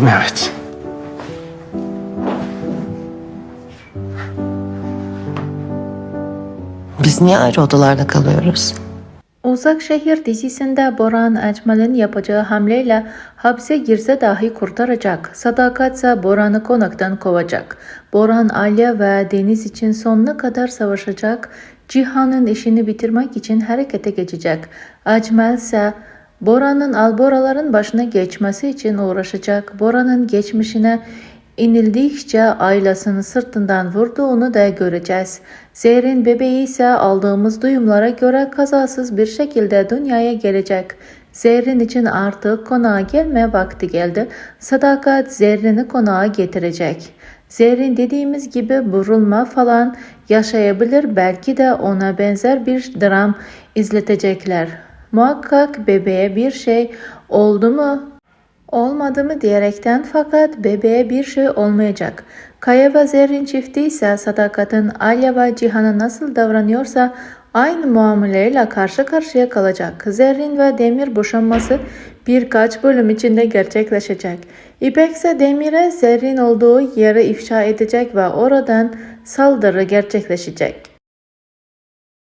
Evet. Biz niye ayrı odalarda kalıyoruz? Uzak Şehir dizisinde Boran Ecmel'in yapacağı hamleyle hapse girse dahi kurtaracak. Sadakat ise Boran'ı konaktan kovacak. Boran, Alya ve Deniz için sonuna kadar savaşacak. Cihan'ın işini bitirmek için harekete geçecek. Ecmel ise Boran'ın alboraların başına geçmesi için uğraşacak. Boran'ın geçmişine inildikçe ailesini sırtından vurduğunu da göreceğiz. Zerrin bebeği ise aldığımız duyumlara göre kazasız bir şekilde dünyaya gelecek. Zerrin için artık konağa gelme vakti geldi. Sadakat Zerrin'i konağa getirecek. Zerrin dediğimiz gibi vurulma falan yaşayabilir, belki de ona benzer bir dram izletecekler. Muhakkak bebeğe bir şey oldu mu? Olmadı mı diyerekten, fakat bebeğe bir şey olmayacak. Kaya ve Zerrin çifti ise Sadakat'ın Alya ve Cihan'a nasıl davranıyorsa aynı muameleyle karşı karşıya kalacak. Zerrin ve Demir boşanması birkaç bölüm içinde gerçekleşecek. İpek ise Demir'e Zerrin olduğu yeri ifşa edecek ve oradan saldırı gerçekleşecek.